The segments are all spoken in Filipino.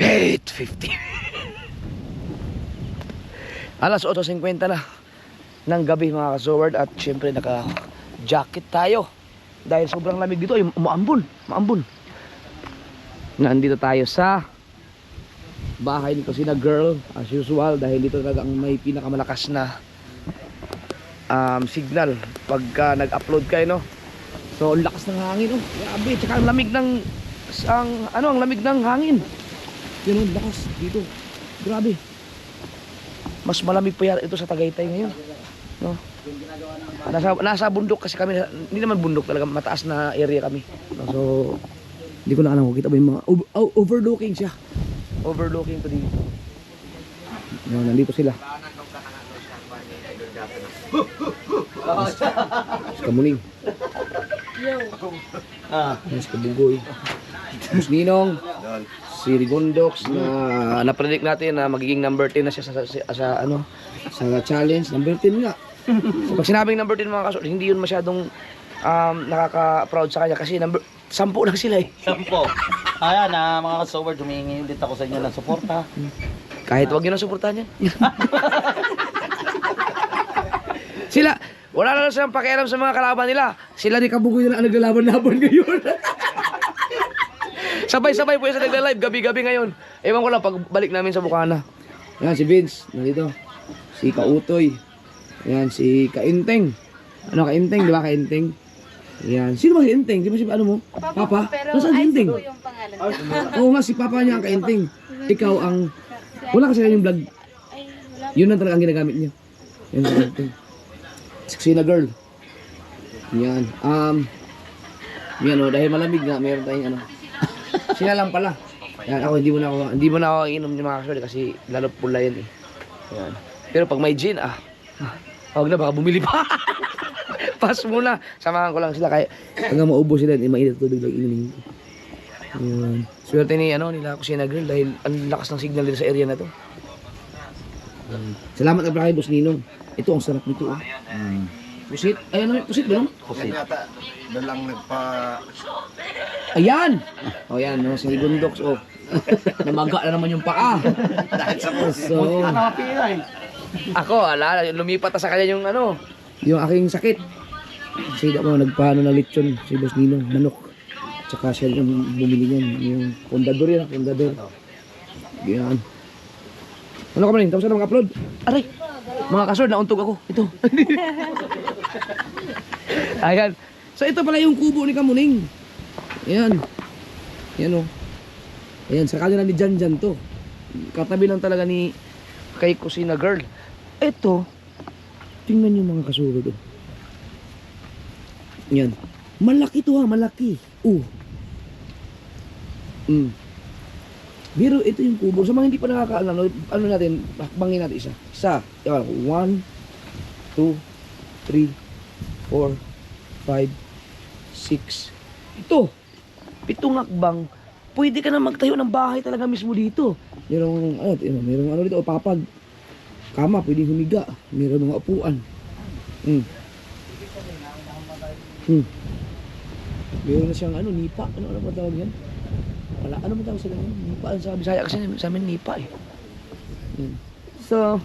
8:50. Alas 8:50 na ng gabi mga ka-Zoward. At syempre naka-jacket tayo dahil sobrang lamig dito. Ay, maambon. Nandito tayo sa bahay ni Kusina Girl as usual, dahil dito talaga ang may pinakamalakas na signal pagka nag-upload kayo, no? So ang lakas ng hangin, oh. Grabe, tsaka ang lamig ng ang lamig ng hangin. Yun, ang lakas dito. Grabe. Mas malamig pa yan ito sa Tagaytay ngayon, no? Nasa bundok kasi kami, hindi naman bundok talaga, mataas na area kami. So hindi ko na alam kung kita ba yung mga overlooking siya. Overlooking to dito. No, nandito sila. Si Kamuning. Mas Kabugoy. Mas Ninong. Si Rigondox na na-predict natin na magiging number 10 na siya sa challenge. Number 10 nga. So, pag sinabing number 10 mga kaso, hindi yun masyadong nakaka-proud sa kanya kasi 10 lang sila eh. 10. Ayan mga ka-Zoward, humingi ulit ako sa inyo ng suporta. Kahit wag nyo na suportahan yan. Sila, wala na lang silang pakialam sa mga kalaban nila. Sila ni Kabugoy na ang naglalaban-laban ngayon. Sabay-sabay po yung sa nagla-live, gabi-gabi ngayon. Ewan ko lang, pagbalik namin sa Bukana. Yan, si Vince, nandito. Si Kautoy. Yan, si Kainteng. Ano, Kainteng, di ba Kainteng? Yan. Sino ba si Inteng? Di ba si ano mo? Papa? Nasaan si Inteng? Oo nga, si Papa niya ang Kainteng. Ikaw ang... Wala kasi yung vlog. Yun lang talaga ang ginagamit niya. Yan si Inteng. Si Kusina Girl. Yan. Yan o, dahil malamig nga, mayroon tayong ano. Sila lang pala. Yan, ako hindi mo na ako inom ni mga kaswali kasi lalo pula yan eh. Yan. Pero pag may gin, huwag na, baka bumili pa. Pass muna. Samahan ko lang sila kaya hanggang maubos sila, mainit tubig lang iniling ko. Yan. Swerte ni nila Kusina Girl dahil ang lakas ng signal din sa area na to. Salamat na kay Boss Ninong. Ito ang sarap nito. Pusit. Ay, ano, pusit ba? Pusit. Yata, dalang Ayan! O yan, no, si Rigondox, namaga na naman yung paa. dahil sa pusit. So, ako, lumipat na sa kanya yung yung aking sakit. Kasi ako, nagpaano na lechon si Boss Ninong, manok. Tsaka siya yung bumili niyan, yung pondador yan, pondador. Yan. Ano ka man rin? Tapos na mag-upload? Aray! Mga kasod, nauntog ako. Ito. Ayan. So ito pala yung kubo ni Kamuning. Ayan. Ayan o. Ayan, sa kanila ni Janjan to. Katabi lang talaga ni kay Kusina Girl. Ito, tingnan nyo mga kasurod. Ayan. Malaki to ha, malaki. Pero ito yung kubo. Sa mga hindi pa nakakaalam, ano natin, hakbangin natin isa. Isa. 1, 2, 3, 4, 5, 6. Ito. 7 hakbang. Pwede ka na magtayo ng bahay talaga mismo dito. Merong dito, papag. Kama, pwedeng humiga. Merong mga upuan. Meron na siyang nipa. Ano ba tawag yan? Wala, ano mo tawag sa ganyan? Nipa, sa Bisaya kasi sa amin nipa eh. So,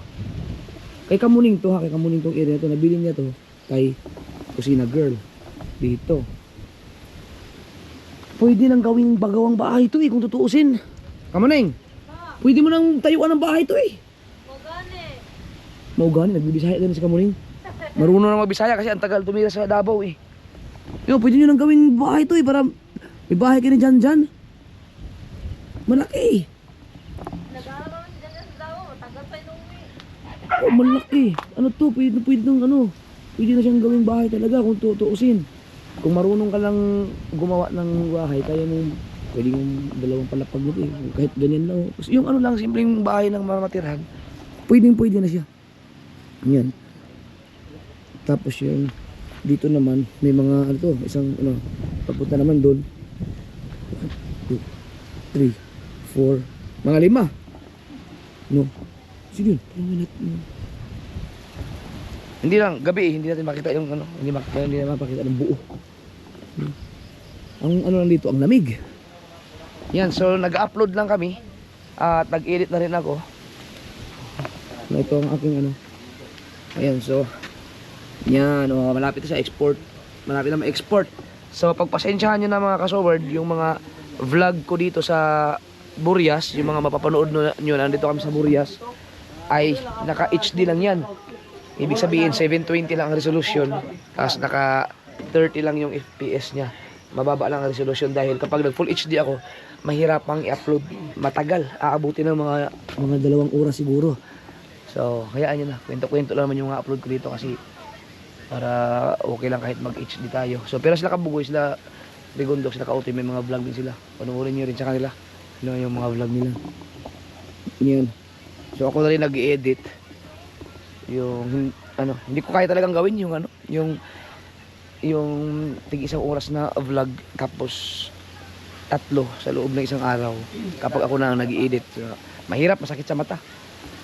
kay Kamuning to ha, kay Kamuning tong area to, nabili niya to kay Kusina Girl dito. Pwede nang gawing bagawang bahay to eh kung tutuusin. Kamuning, pwede mo nang tayuan ng bahay to eh. Maugani, nagbibisaya din si Kamuning. Marunong na magbisaya kasi ang tagal tumira sa Davao eh. Yo, pwede nyo nang gawing bahay to eh para may bahay kayo ni Janjan. Malaki. Nag-aaral si Janjan sa Davao, matagal pa inuwi. Oh, malaki. Ano to? Pwede nang pwede na siyang gawing bahay talaga kung tutuusin. Kung marunong ka lang gumawa ng bahay, kaya mo pwede mong dalawang palapag nito eh. Kahit ganyan lang. Yung lang, simpleng bahay ng mamatirahan, pwede na siya. Yan. Tapos yung dito naman, may mga isang papunta naman doon. 1, 2, 3, 4, mga 5. No. Sige, hindi lang, gabi hindi natin makita yung hindi natin makita ng buo. Ang lang dito, ang lamig. Yan, so nag-upload lang kami At nag-edit na rin ako. Ito ang aking ano. Ayan, so yan, malapit na sa export. Malapit na ma-export. So pagpasensyahan nyo na mga kasoward, yung mga vlog ko dito sa Burias, yung mga mapapanood nyo, nandito kami sa Burias, ay naka HD lang yan. Ibig sabihin 720 lang ang resolution, tapos naka 30 lang yung FPS nya. Mababa lang ang resolution dahil kapag nag full HD ako, mahirapang i-upload. Matagal, aabuti ng mga 2 oras siguro. So hayaan nyo na, kwento-kwento lang naman yung mga upload ko dito kasi para okay lang kahit mag HD tayo. So pero sila Kabugoy, sila Rigondok, sila Kautoy, may mga vlog din sila. Panoorin nyo rin sa kanila yung mga vlog nila. Yan. So ako na rin nag-i-edit. Yung ano, hindi ko kaya talagang gawin yung ano, yung tig 1 oras na vlog tapos 3 sa loob ng isang araw kapag ako na nag-i-edit. Mahirap, masakit sa mata.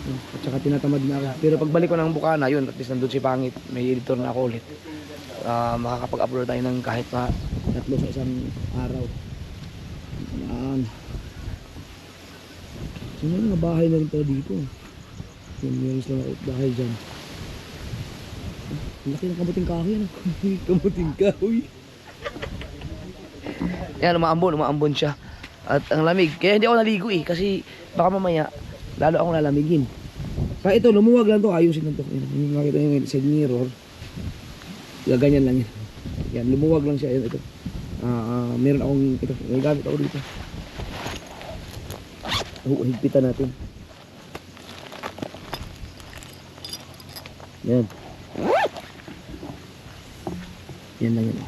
At saka tinatamad na ako. Pero pagbalik ko ng Bukana, yun, at least nandun si Pangit, may editor na ako ulit. Makakapag-upload tayo ng kahit pa 3 sa isang araw. Yan. So may mga bahay na rin pala dito. Yung meron sila bahay dyan. Ang laki ng kamuting kahoy, ano? Kamuting kahoy. Yan, umaambon siya. At ang lamig. Kaya hindi ako naligo eh. Kasi baka mamaya, lalo akong lalamigin. Kaya ito, lumuwag lang to. Ayusin lang to. Yung makita yung side mirror. Ganyan lang yan. Yan, lumuwag lang siya. Yan, ito. Meron akong, ito, may gamit ako dito. Higpitan natin. Yan. Yan lang yan.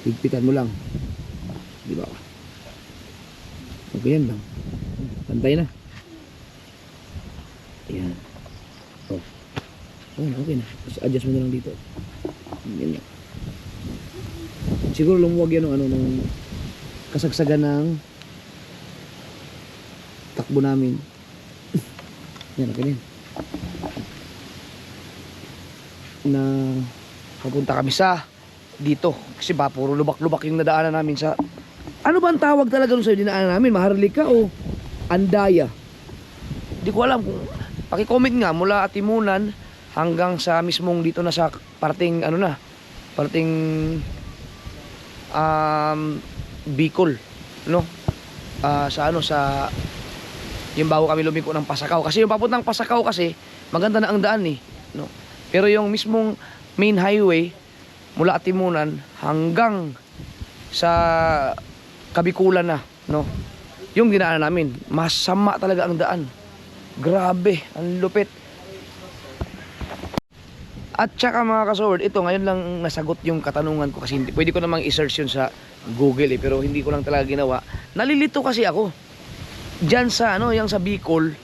Higpitan mo lang. Di ba? Okay yan lang. Pantay na. Yan. Oh. Oh, okay na. Adjust mo na lang dito. Yan lang. Siguro lumuwag yan ng ano, ng kasagsagan ng takbo namin. Yan, okay na yan. Na papunta kami sa dito. Kasi ba, puro lubak-lubak yung nadaanan namin sa... Ano ba ang tawag talaga nung sa dinaanan namin? Maharlika o Andaya? Hindi ko alam kung... Paki-comment nga mula Atimunan hanggang sa mismong dito na sa parting ano na. Parting... Bicol. No? Sa ano, sa... Yung bago kami lumiko ng Pasakaw. Kasi yung papuntang Pasakaw kasi, maganda na ang daan eh. No? Pero yung mismong main highway, mula Atimunan hanggang sa Kabikulan na, no? Yung dinaanan namin, masama talaga ang daan. Grabe, ang lupit. At saka mga kasword, ito ngayon lang nasagot yung katanungan ko kasi hindi, pwede ko namang i-search yun sa Google eh, pero hindi ko lang talaga ginawa. Nalilito kasi ako. Diyan sa ano, yung sa Bicol,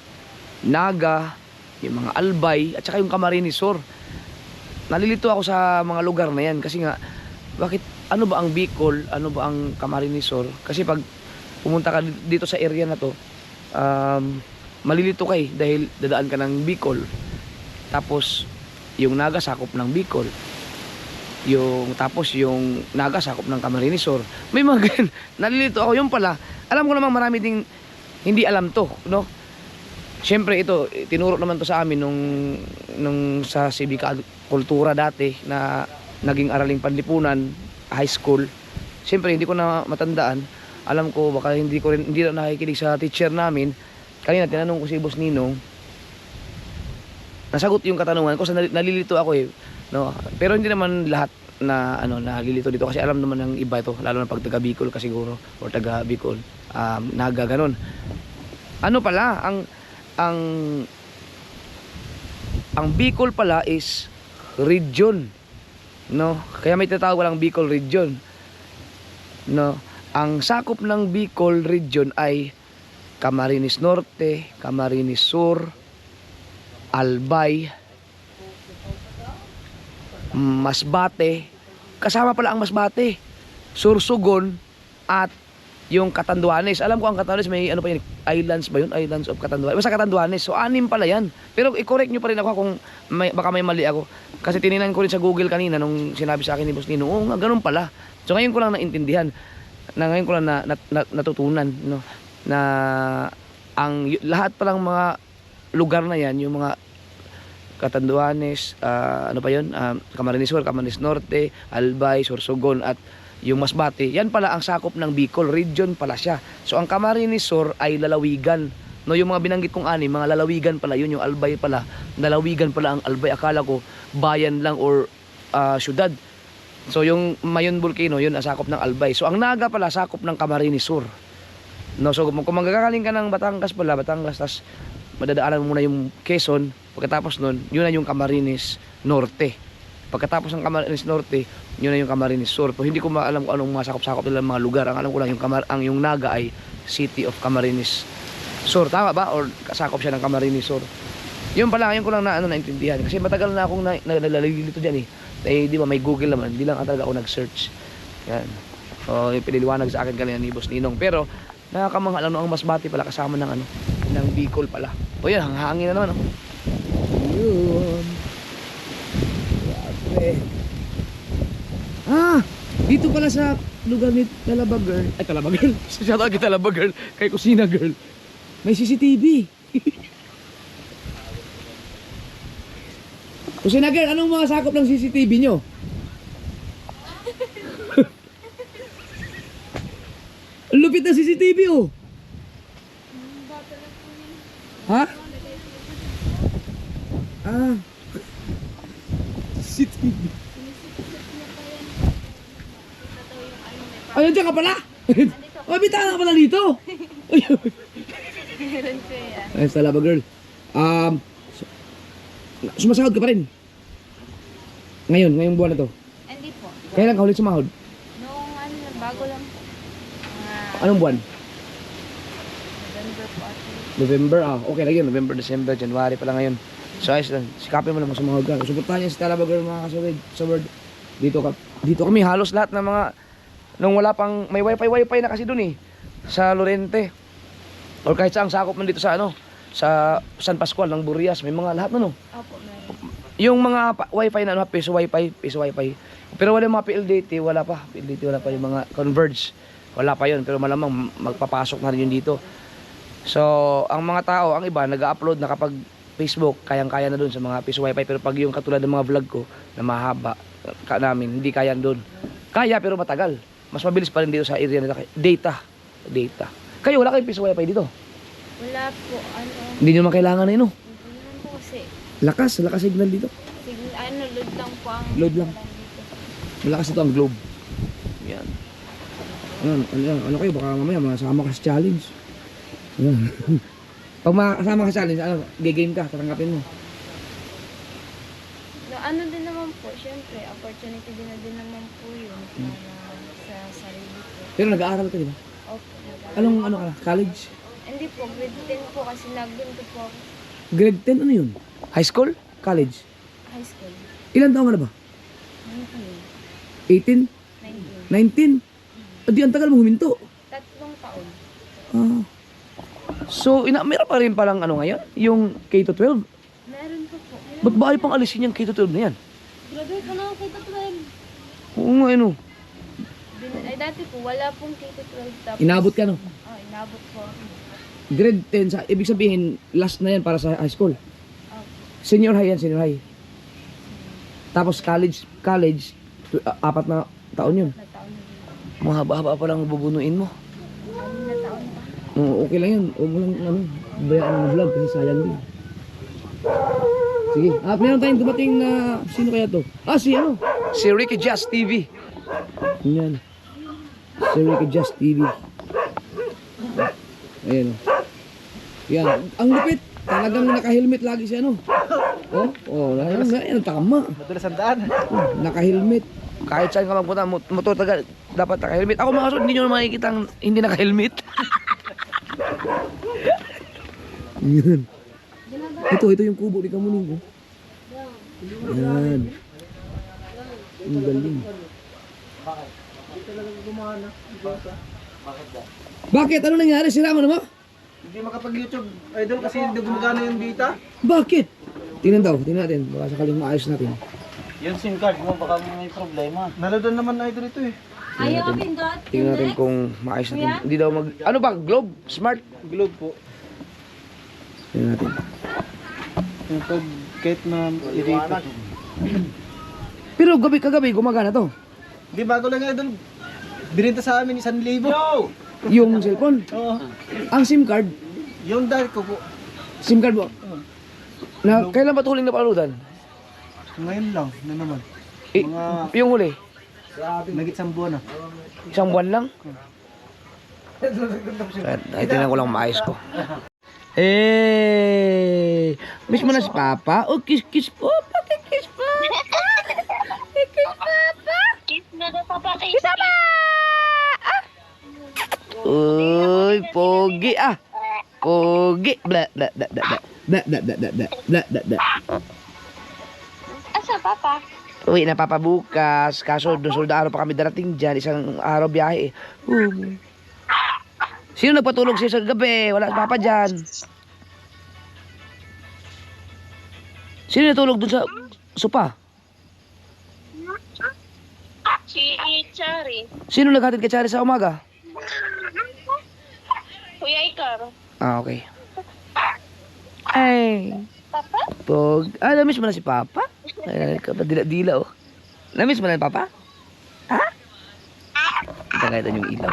Naga, yung mga Albay, at saka yung Camarines Sur. Nalilito ako sa mga lugar na yan kasi nga, bakit, ano ba ang Bicol, ano ba ang Camarines Sur? Kasi pag pumunta ka dito sa area na to, malilito ka eh, dahil dadaan ka ng Bicol. Tapos, yung Naga sakop ng Bicol. Tapos yung Naga sakop ng Camarines Sur. May mga ganyan, nalilito ako. Yung pala, alam ko namang marami ding hindi alam to, no? Siyempre ito, tinuro naman to sa amin nung sa Civica Kultura dati na naging araling panlipunan, high school. Siyempre hindi ko na matandaan. Alam ko baka hindi na nakikinig sa teacher namin. Kanina tinanong ko si Boss Ninong. Nasagot yung katanungan ko, nalilito ako eh, no? Pero hindi naman lahat na ano nalilito dito kasi alam naman ng iba ito, lalo na pag taga Bicol ka siguro or taga Bicol, Naga ganun. Ano pala ang Bicol pala is region, no? Kaya may tinatawag lang Bicol region, no? Ang sakop ng Bicol region ay Camarines Norte, Camarines Sur, Albay, Masbate, kasama pala ang Masbate, Sursugon, at yung Catanduanes. Alam ko ang Catanduanes may ano pa yun, islands ba yun? Islands of Catanduanes. Basta Catanduanes. So 6 pala yan. Pero i-correct nyo pa rin ako kung baka may mali ako. Kasi tininan ko rin sa Google kanina nung sinabi sa akin ni Boss Nino, oo nga, ganun pala. So ngayon ko lang naintindihan. Ngayon ko lang natutunan, no? Na lahat pa lang mga lugar na yan, yung mga Catanduanes, ano pa yun, Camarines Sur, Camarines Norte, Albay, Sorsogon at yung Masbate, yan pala ang sakop ng Bicol region pala siya. So ang Camarines Sur ay lalawigan. No, yung mga binanggit kong ani, mga lalawigan pala yun, yung Albay pala, lalawigan pala ang Albay. Akala ko bayan lang or syudad. So yung Mayon Volcano, yun ang sakop ng Albay. So ang Naga pala sakop ng Camarines Sur. No, so kung magkakaling ka ng Batangas pala, Batangas, tas madadaanan mo muna yung Quezon, pagkatapos nun, yun na yung Camarines Norte. Pagkatapos ng Camarines Norte, yun na yung Camarines Sur. So hindi ko maalam kung anong masakop-sakop nila mga lugar. Ang alam ko lang yung Naga ay City of Camarines Sur, tama ba? Or kasakop siya ng Camarines Sur. Yun pala, yun ko lang naintindihan. Kasi matagal na akong nalalilito dyan eh. Eh, di ba, may Google naman. Hindi lang talaga ako nag-search. Yan. O, yung piniliwanag sa akin kanina ni Boss Ninong. Pero, nakakamangha lang no, ang Masbate pala kasama ng ng Bicol pala. O yan, hangin na naman. Oh. Yun. Grabe. Dito pala sa lugar ni Talaba Girl. Ay, Talaba Girl. Shout out kay Talaba Girl. Kay Kusina Girl. May CCTV. Kusina Girl, anong mga sakop ng CCTV nyo? Ang lupit na CCTV oh. Ha? CCTV. Ayun dyan ka pala? Oh, bitahan ka pala dito. Meron ko yan. Ayun, Talaba Girl. Sumasahod ka pa rin? Ngayong buwan na to. Hindi po. Kailan ka ulit sumahod? Noong bago lang po. Anong buwan? November po ate. November, okay lang yun. November, December, January pa lang ngayon. So ayos lang, sikapin mo naman sumahod ka. Suportahan niya si Talaba Girl mga kasawid. Sa word, dito kami halos lahat ng mga, nung wala pang, may wifi na kasi dun eh. Sa Lorente. Or kahit saang sakop man dito sa sa San Pascual ng Burias, may mga lahat na no. Opo, meron. Yung mga wifi na piso wifi. Pero wala yung mga PLDT, wala pa yung mga Converge. Wala pa yun, pero malamang magpapasok na rin yun dito. So, ang mga tao, ang iba, nag-upload na kapag Facebook, kayang-kaya na dun sa mga piso wifi. Pero pag yung katulad ng mga vlog ko, na mahaba namin, hindi kaya dun. Kaya, pero matagal. Mas mabilis pa rin dito sa area nila. Data. Kayo, wala kayong piso wifi dito? Wala po, Hindi nyo naman kailangan na yun, no? hindi naman po kasi, Lakas signal dito. load lang po ang Load lang. dito. Malakas ito ang globe. Yan. Ano kayo, baka mamaya masama ka sa challenge. Yan. Pag makasama ka sa challenge, gigame ka, tatanggapin mo. No, din naman po, syempre, opportunity din naman po yun para sa sarili ko. Pero nag-aaral ka, di ba? Opo, Anong ka na? College? Hindi po, grade 10 po kasi nag-ganto po ako. Grade 10, ano yun? High school? College? High school. Ilan taong ka na ba? 19, 18? 19. 19? Di ang tagal mo huminto. 3 taon. So, meron pa rin palang ngayon? Yung K-12? Meron po po. Ba't ba ay pang alisin yung K-12 na yan? Graduate ko na ako K-12. Oo nga, Ay, dati po, wala pong K-12 tapos. Inabot ka, no? Inabot po ako. Grade 10, ibig sabihin, last na yan para sa high school. Okay. Senior high yan, senior high. Tapos college, 4 na taon yun. Na taon na rin. Mahaba-haba pa lang bubunuin mo. 6 na taon pa. Okay lang yan. Huwag mo lang, bayaan ng vlog kasi sayang din. Sige. At meron tayong dumating na, sino kaya to? Si Ricky Just TV. Yan. Si Ricky Just TV. Ayan o. Yan. Ang lupit. Talagang naka-helmet lagi siya, Ayan, tama. Madalas ang daan. Naka-helmet. Kahit saan ka magpunta, motor taga, dapat naka-helmet. Ako mga kasod, hindi nyo makikita ang hindi naka-helmet. Yan. Ito yung kubo ni Kamuning. Yan. Ang galing. Bakit? Ano nangyari? Sira mo na ba? Hindi makapag-YouTube, idol, kasi hindi gumagana yung data. Bakit? Tingnan natin. Baka sakaling maayos natin. Yung SIM card mo, baka may problema. Naladan naman idol ito eh. Ayaw pindot. Tingnan natin kung maayos natin. Hindi daw Ano ba? Globe? Smart? Globe po. Tingnan natin. Yung pag kahit na iripat. Pero kagabi gumagana to. Di bago lang nga doon. Binenta sa amin 1,000. Yung cellphone. Oo. Ang SIM card. Yung dahil ko po. SIM card mo. Na, kailan ba tuling na paludan? Ngayon lang na naman. Eh, yung huli. Nagit isang buwan na. Isang buwan lang? Ay, tingnan ko lang maayos ko. Eh, miss mo na si Papa? Oh, kiss po. Kiss po. Kiss Papa. Kiss na daw, Papa. Kiss na. Uy, pogi ah. Pogi. Bla bla bla bla bla. Bla bla bla bla bla bla bla bla. Asa, Papa? Uwi na Papa bukas. Kaso doon araw pa kami darating dyan. Isang araw biyahe eh. Sino nagpatulog siya sa gabi? Wala si Papa dyan. Sino natulog doon sa sopa? Si Chari. Sino naghatid kay Chari sa umaga? Kuya Ikar. Ah, okay. Ay. Papa? Namiss mo na si Papa? Ay, kapadila-dila oh. Namiss mo na si Papa? Ha? Ito yung ilaw.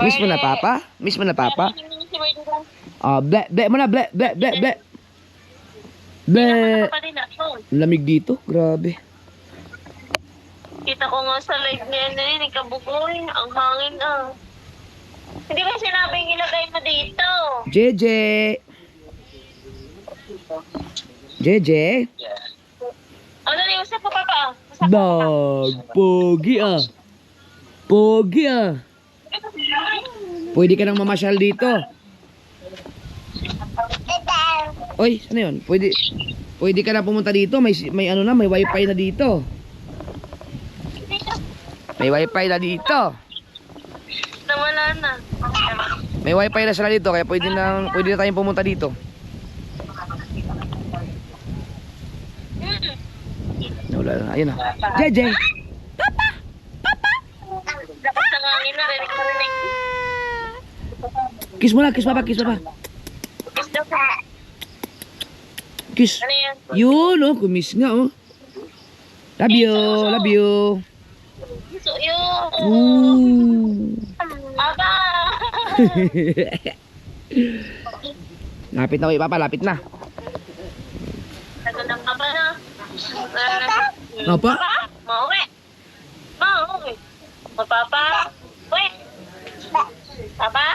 Miss mo na Papa? Miss mo na Papa? Ble mo na, ble. Ble. Lamig dito, grabe. Kita ko nga sa live niya na yun, ikabugoy. Ang hangin Hindi ba sinabing ilagay mo dito? JJ. Ano na yung usap mo, Papa? Dog, pogi ah. Pogi ah. Pwede ka nang mamasyal dito. Oy, ano yun? Pwede ka na pumunta dito. May ano na, may wifi na dito. May wifi na dito. Nawala na. May wifi na sila dito, kaya pwede na tayong pumunta dito. Wala na, ayun na. JJ. Dapat nangangin na, rinig. Kiss mo na, kiss Papa. Kiss daw po. Kiss. Ano yan? Yun, oh, kumiss nga, oh. Love you. So, yun. Ooh. Aba! Lapit na, Papa, lapit na. Tagal ng Papa na. Papa? Mauwi. Papa. Wait. Papa?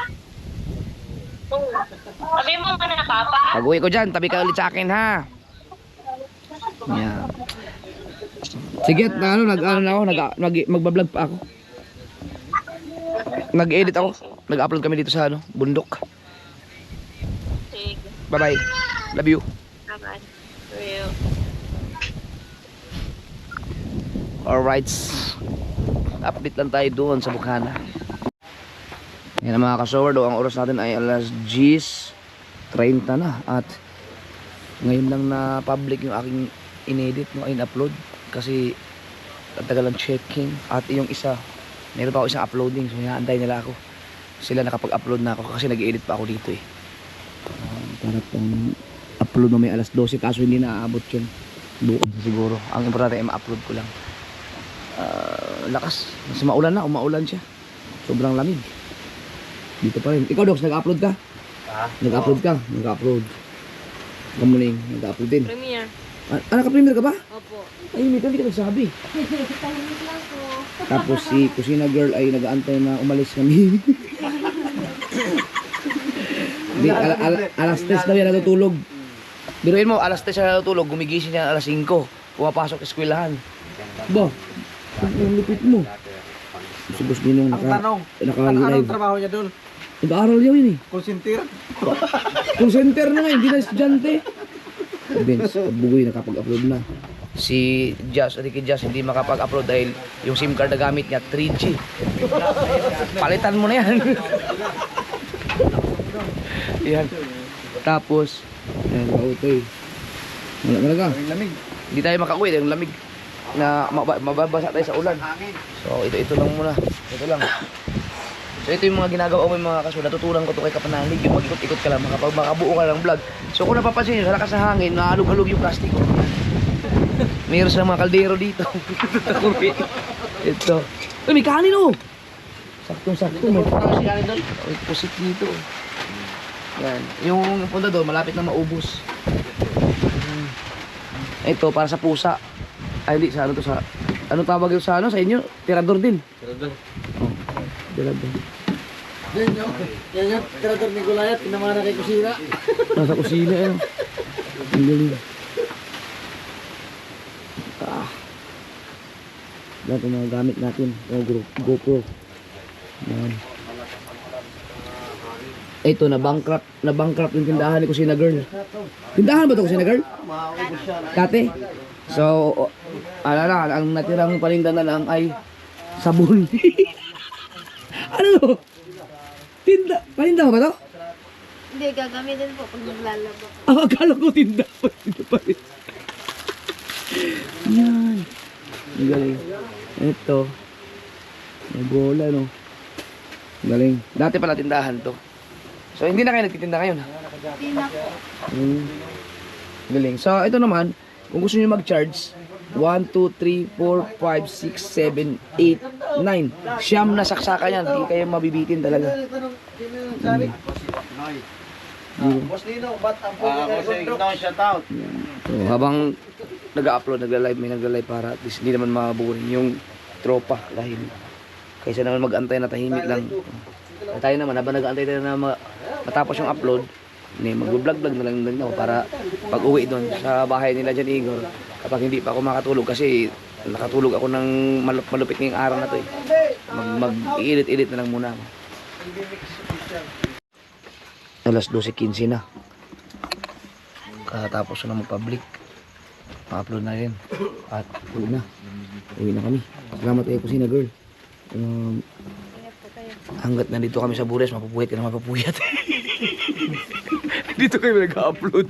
Sabi mo ka na, Papa. Pag-uwi ko dyan, tabi ka ulit sa akin, ha? Yeah. Sige, magbablog pa ako. Nag-edit ako. Nag-upload kami dito sa bundok. Sige. Bye-bye. Love you. Bye-bye. Real. Alright. Update lang tayo doon sa Bukana. Yan mga ka-shower do. Ang oras natin ay alas 10:30 na. At ngayon lang na public yung aking inedit, no, in-upload. Kasi ang tagal ng checking. At yung isa, meron pa ako isang uploading. So hinaantay nila ako. Sila nakapag-upload na ako kasi nag-edit pa ako dito eh. Para pang upload mo may alas 12 kaso hindi na aabot yun. Bukas siguro. Ang importante ay ma-upload ko lang. Lakas. Mas maulan na. Umaulan siya. Sobrang lamig. Dito pa rin. Ikaw, Dox, nag-upload ka? Nag-upload ka? Nag-upload. Kamuning, nag-upload din. Premiere. Naka-premiere ka ba? Opo. Ay, hindi ka nagsabi. Tapos si Kusina Girl ay nag-aantay na umalis kami. Hindi, alas 3 daw yan natutulog. Biruin mo, alas 3 siya natutulog, gumigising niya alas 5. Pumapasok sa eskwelahan. Ba? Ang lupit mo. Si Boss Ninong naka-live. Trabaho niya doon? Nag-aaral niya yun eh. Call center? Call center na nga, hindi na estudyante. Vince, Bugoy nakapag-upload na. Si Ricky Jazz hindi makapag-upload dahil yung SIM card na gamit niya 3G. Palitan mo na yan. Yan. Tapos, ayan, kautoy. Wala talaga. Lamig. Hindi tayo makauwi dahil lamig na mababasa tayo sa ulan. So ito lang muna. Ito lang. So ito yung mga ginagawa ko yung mga kaso. Natutunan ko to kay Kapanalig. Yung mag-ikot-ikot ka lang, makabuo ka ng vlog. So kung napapansin nyo, sa lakas ng hangin, naalog-alog yung plastic ko. Mayroon silang mga kaldero dito. Ito. Uy, may kanin oh! Saktong-sakto. May pusit dito. Yan. Yung punta doon, malapit na maubos. Ito, para sa pusa. Ay, hindi. Sa ano to? Sa, ano tawag yung sa ano? Sa inyo? Tirador din. Tirador. Oh, tirador. Yan yung tirador ni Gulayat, pinamana kay kusina. Nasa kusina eh. Ang galing. Lahat ng mga gamit natin. GoPro. Yan. Ito, na-bankrupt yung tindahan ni Kusina Girl. Tindahan ba ito, Kusina Girl? Dati. So, ang natirang paninda na lang ay sabon. Ano? Paninda ba ito? Hindi, gagamitin po pag naglalaba. Akala ko tinda pa. Yan. Ang galing. Ito. May bola, no? Ang galing. Dati pala tindahan to. So, hindi na kayo nagtitinda ngayon, ha? Hindi na po. Galing. So, ito naman, kung gusto niyo mag-charge, 1, 2, 3, 4, 5, 6, 7, 8, 9. Siyam na saksakan yan. Hindi kayo mabibitin talaga. Boss Nino, ba't ang Boss Nino, shout out. So, habang nag-upload, may nagla-live para at least hindi naman maburin yung tropa dahil kaysa naman mag-antay na tahimik lang. Tayo naman, habang nag-antay tayo na matapos yung upload, mag-vlog na lang din ako para pag uwi doon sa bahay nila dyan, Igor, kapag hindi pa ako makatulog kasi nakatulog ako ng malupit ngayong araw na to eh. Mag-ilit-ilit na lang muna ako. Alas 12:15 na. Katapos na mag-public. Ma-upload na rin. At uwi na. Uwi na kami. Salamat kayo, Kusina Girl. Hanggat nandito kami sa Bures, mapupuyat ka na mapupuyat. Dito kayo nag-upload.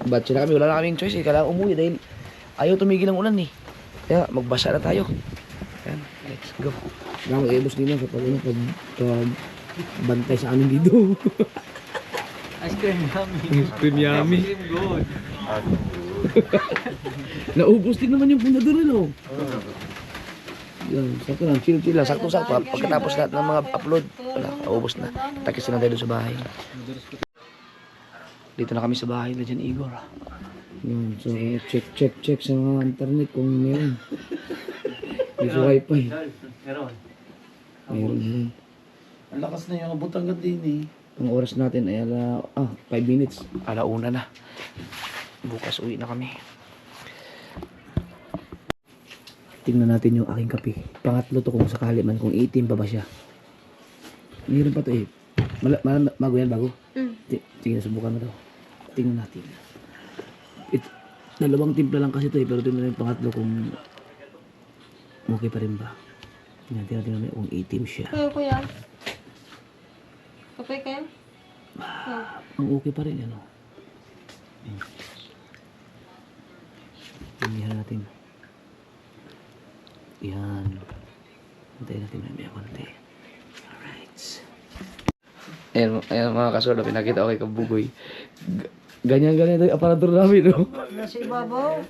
Batch na kami, wala na kaming choice eh. Kailangan umuwi dahil ayaw tumigil ng ulan eh. Kaya magbasa na tayo. Ayan, let's go. Salamat kayo, Boss Nino, sa bantay sa amin dito. Ice cream yummy. Ice cream yummy. Ice cream good. Naubos din naman yung pundador no. Yan, sakto lang, chill lang, sakto-sakto. Pagkatapos lahat ng mga upload, wala, naubos na. Takis na tayo sa bahay. Dito na kami sa bahay na dyan, Igor. Yan, so check sa mga internet kung meron. Dito wifi. Meron. Meron. Ang lakas na yung abot hanggang din eh. Ang oras natin ay 5 minutes. 1:00 na. Bukas uwi na kami. Tingnan natin yung aking kape. Pangatlo to kung sakali man, kung 18 pa ba siya. Meron pa to eh. Bago yan, bago? Sige, subukan mo to. Tingnan natin. Dalawang timpla lang kasi to eh, pero tingnan yung pangatlo kung okay pa rin ba. Tingnan mo kung 18 siya. Kuya. Kape kayo? Ang okay pa rin, ano? Tingnan natin. Yan. Hintayin natin na may konti. Alright. Ayan mga kasolo, pinakita ko kay Kabugoy. Ganyan-ganyan yung aparatur namin, no? Nasa ibabaw.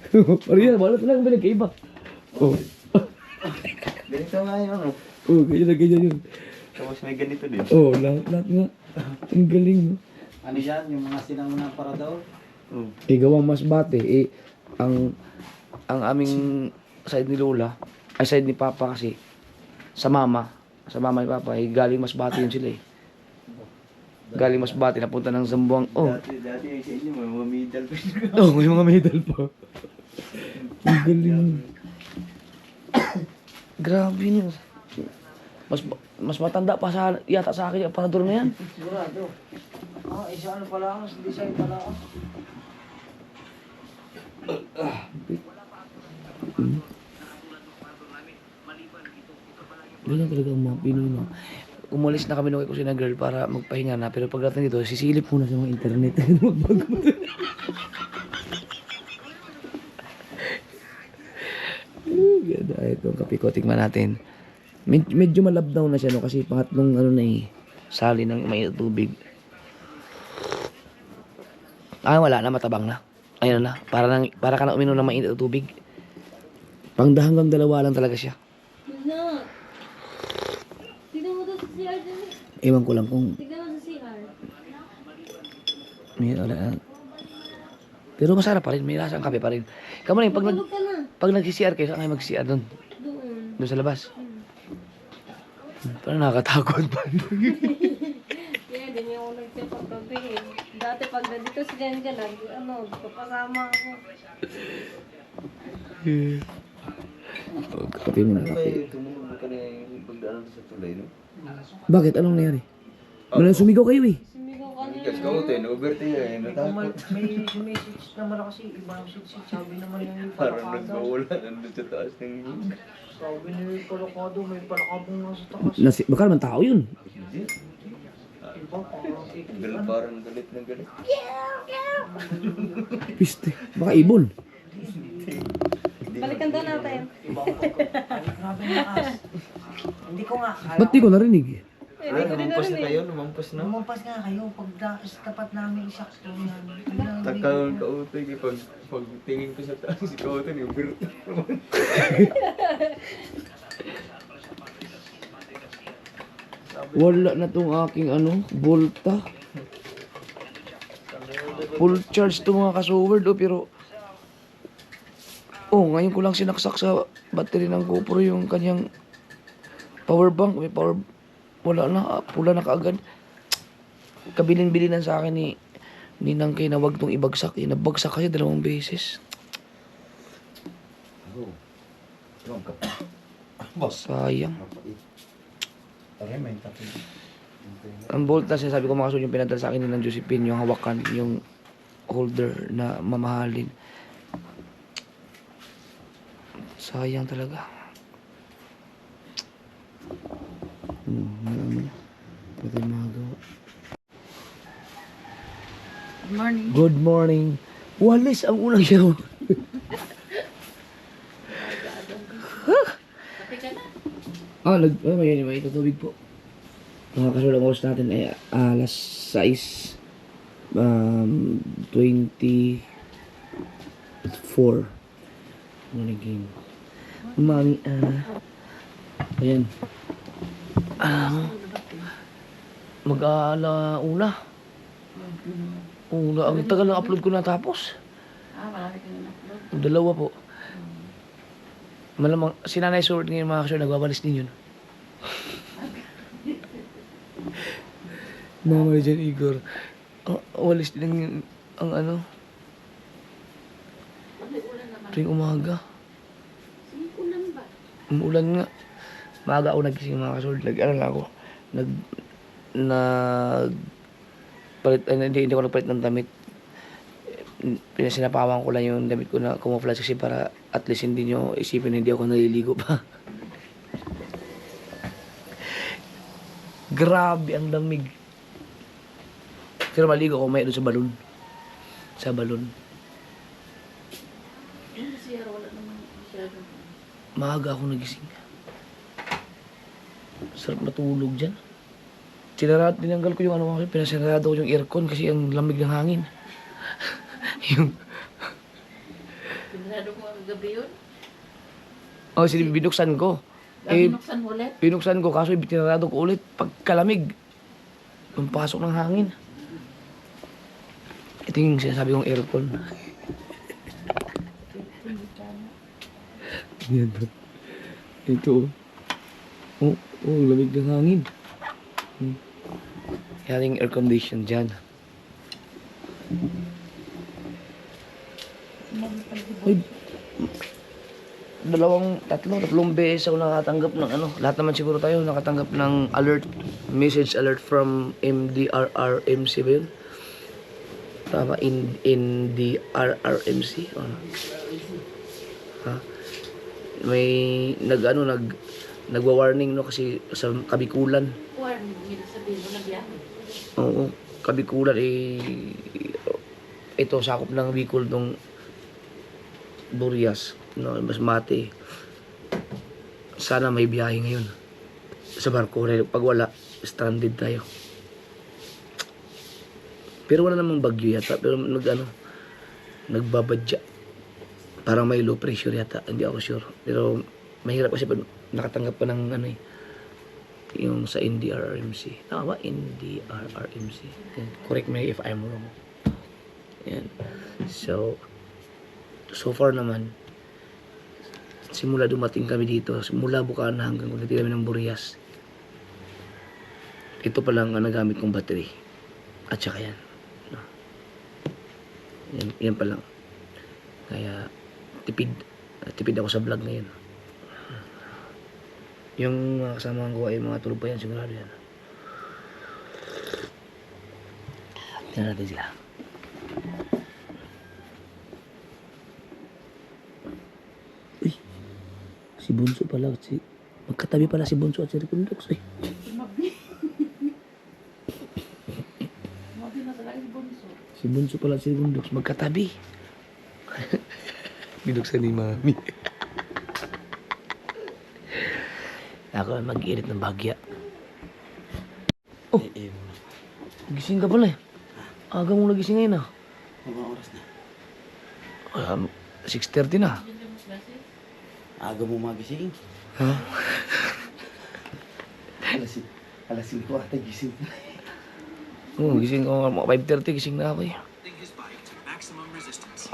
Ariyan, wala talagang pinagkaiba. Oh. Ganito nga yun. Oh, ganyan yun. Tapos may ganito din. Oh, lahat nga. Ang galing, no? Ano yan? Yung mga sinaunang para daw? Gawang masbate, ang aming side ni Lola, ay side ni Papa kasi, sa mama ni Papa, galing Masbate yun sila eh. Galing Masbate, napunta ng Zamboanga. Oh, Dati sa inyo, may mga medal pa siya. oh, may mga medal pa. Ang galing. Grabe niyo. Mas matanda pa yata sa akin yung aparador na yan. Sigurado. Isa ano pala ako, design pala ako. Ganyan talaga ang mga Pinoy, no? Umalis na kami nung kay Kusina Girl para magpahinga na, pero pagdating dito, sisilip muna sa mga internet. Ganda, itong kape ko, tingnan natin. Medyo malabdaw na siya no kasi pangatlong ano na eh, sali ng mainit na tubig. Wala na, matabang na. Ayun na, para ka na uminom ng mainit na tubig. Hanggang 2 lang talaga siya. Wala. Tignan mo doon sa CR dyan eh. Ewan ko lang kung Tignan mo sa CR. wala. Pero masarap pa rin, may lasang kape pa rin. Kamu na Tulog ka na. pag nag-CR kayo, saan kayo mag-CR doon? Doon. Doon sa labas. Parang nakakatakot pa. Kaya din yung ako nagtipag gabi eh. Dati pag nandito si Jenja, kapasama ako. Kape mo na, kape. Ay, tumunog ka na yung pagdaan sa tulay, no? Bakit? Anong nangyari? Malang sumigaw kayo eh. Sumigaw ka Kasi niya. kamo tayo, na-overtake eh, natakot. May sumisits naman ako kasi ibang sitsit. Sabi naman yung Parang palakada. nagkawala, nandun sa taas ng yun. Sabi niya yung palakado, may palakabong nasa taas. Baka naman tao yun. Hindi. Iba, parang Parang galit na galit. Piste. Baka ibon. Balikan daw natin. grabe na as. Hindi ko nga kaya. Ba't di ko narinig? Lumampas na kayo, lumampas na. Lumampas nga kayo pag sa tapat namin isakto yan. Takal ka utoy, pag tingin ko sa taas, si Kautoy, yung birta naman. Wala na tong aking Volta. Full charge to mga ka-sober do pero ngayon ko lang sinaksak sa battery ng GoPro yung kanyang power bank. May power, wala na, pula na kaagad. Kabilin-bilinan sa akin ni Ninang kay na wag tong ibagsak. Nabagsak kasi 2 beses. Sayang. Ang Volta, sabi ko mga yung pinadala sa akin ni ng Josephine, yung hawakan, yung holder na mamahalin. Sayang talaga. Marami na. Pwede magawa. Good morning. Good morning. Walis ang unang show. May tutubig po. Mga kasulang oras natin ay alas 6 24 morning game. Mami, ayan. Mag-alauna. Ang tagal ng upload ko natapos. Marami ka na upload. 2 po. Malamang, si Nanay Sword ngayon mga kasyo, nagwawalis din yun. Mama ni Jan Igor. Walis din ang ano. Tuwing umaga. Ulan ba? Umuulan nga. Maaga ako nagising mga kasord. Nag-ano lang ako. Palit, hindi ako nagpalit ng damit. Pinasinapawan ko lang yung damit ko na camouflage kasi para at least hindi nyo isipin hindi ako naliligo pa. Grabe ang lamig. Pero maligo ako may doon sa balon. Sa balon. Wala naman masyado. Maaga ako nagising. Sarap matulog dyan. Tinanggal ko yung pinasarado ko yung aircon kasi ang lamig ng hangin. Yung... Pinarado mo ang gabi yun? binuksan ko. Binuksan mo ulit? Binuksan ko kaso tinarado ko ulit pagkalamig. Yung pasok ng hangin. Ito yung sinasabi kong aircon. Yan ba? Ito. Lamig ng hangin. Kaya yung air condition dyan. Ay, tatlong beses ako nakatanggap ng lahat naman siguro tayo nakatanggap ng message alert from MDRRMC ba yun? Tama, NDRRMC? May nagwa-warning no kasi sa Kabikulan. Warning, hindi sabihin mo na biyahe. Oo, Kabikulan ito sakop ng Bicol tong Burias, no, Basmati. Sana may biyahe ngayon. sa barko. Pag wala, stranded tayo. Pero wala namang bagyo yata. Pero nagbabadya. Parang may low pressure yata. Hindi ako sure. Pero mahirap kasi pag nakatanggap pa ng yung sa NDRRMC. Tama ba? NDRRMC. Correct me if I'm wrong. Yan. So far naman, simula dumating kami dito, simula Bukana hanggang pagdating kami ng Burias, ito pa lang ang nagamit kong battery. At saka yan. No. Yan pa lang. Kaya, tipid ako sa vlog ngayon. Yung mga kasama ko ay mga tulog pa yan, sigurado yan. Tingnan natin sila. Uy, si Bunso pala. Magkatabi pala si Bunso at si Rikundox. Uy. Si Bunso pala at si Rikundox. Magkatabi. Binuksan ni Mami. Ako mag-iinit ng bagya. Oh, gising ka pala eh. Aga mong nagising ngayon ah. Mga oras na. 6:30 na. Aga mo magising. Ha? Alas 5 ata gising. Oo, gising ko. 5:30 gising na ako eh.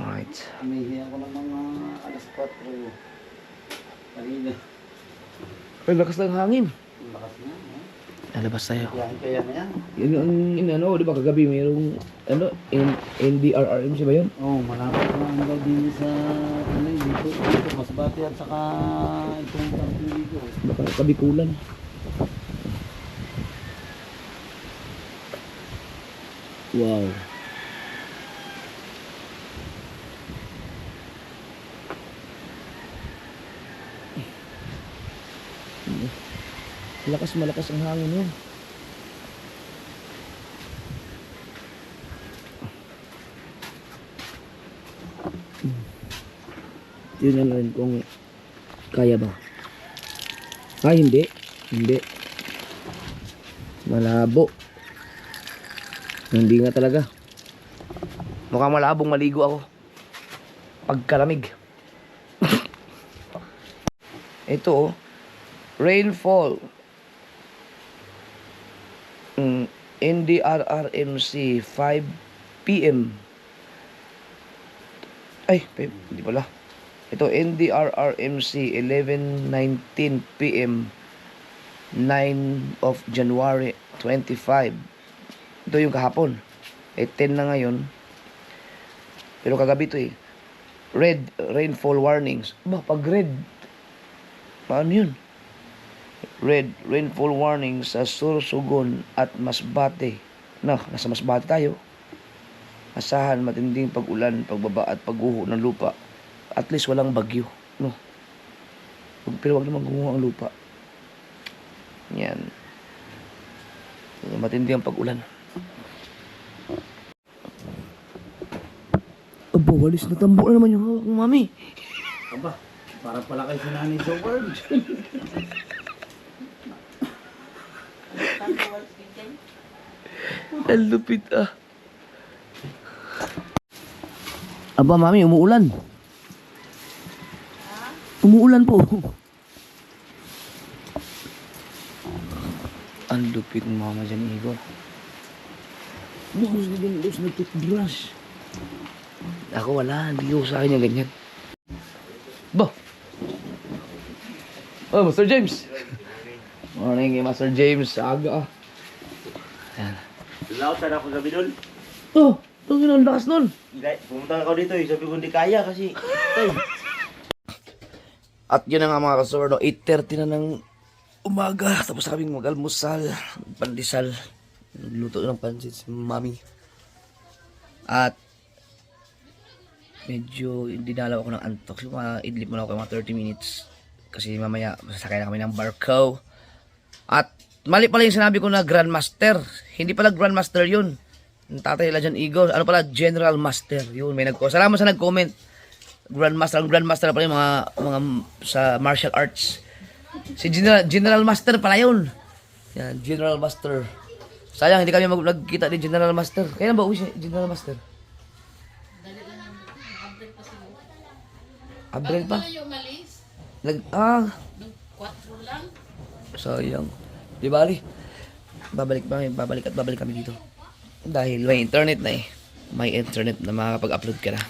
Alright. Umihi ako ng mga alas 4. Kanina. Ay, lakas ng hangin. Ang lakas na. Lalabas tayo. Kaya na yan. Yun ang di ba kagabi mayroong NDRRMC ba yun? Oo, malapit na ang daw din sa dito. Masbate at saka itong parking dito. Baka kabikulan. Wow. Malakas ang hangin yun. Tingnan natin kung kaya ba. Hindi. Malabo. Hindi nga talaga. Mukhang malabong maligo ako. Pagkalamig. Ito oh. Rainfall. NDRRMC 5 PM. Ay, hindi pala. Ito NDRRMC 11:19 PM 9 of January 25. Ito yung kahapon. 10 na ngayon. Pero kagabi to eh. Red rainfall warnings. Ba, pag red. Paano yun? Red rainfall warning sa Sorsogon at Masbate. Nasa Masbate tayo. Asahan matinding pag-ulan, pagbaba at pagguho ng lupa. At least walang bagyo, no? Pero wag naman gumawa ang lupa. Yan. Matindi ang pag-ulan. Aba, walis na tambo na naman yung hawak ng mami. Aba, para pala kay sinani Sobard. Ang lupit ah. Aba, mami, umuulan. Umuulan po. Ang lupit ng mama dyan, Igor. Bukas na din, dos na toothbrush. Ako wala, hindi ko sa akin yung ganyan. Ba? Oh, Master James. Morning, Master James. Aga ah. Ayan. Laot na ako gabi doon. Oh, tungin ang lakas nun. Pumunta ako dito eh. Sabi ko hindi kaya kasi. At yun na nga mga kasor, no? 8:30 na ng umaga. Tapos na kaming mag-almusal, pandesal. Nagluto ng pansit si mami. At medyo dinalaw ako ng antok. So, idlip mo na ako mga 30 minutes. Kasi mamaya sasakay na kami ng barko. At mali pala yung sinabi ko na Grandmaster. Hindi pala Grandmaster yun. Yung tatay nila dyan, Igor. Ano pala? General Master. Yun, may salamat sa nag-comment. Grandmaster. Ang Grandmaster pala yung mga sa martial arts. Si General Master pala yun. Yan, General Master. Sayang, hindi kami nagkita ni General Master. Kaya na ba uwi si General Master? Abril pa? Sayang. Di bali. Babalik kami dito. Dahil may internet na eh. May internet na makakapag-upload ka na.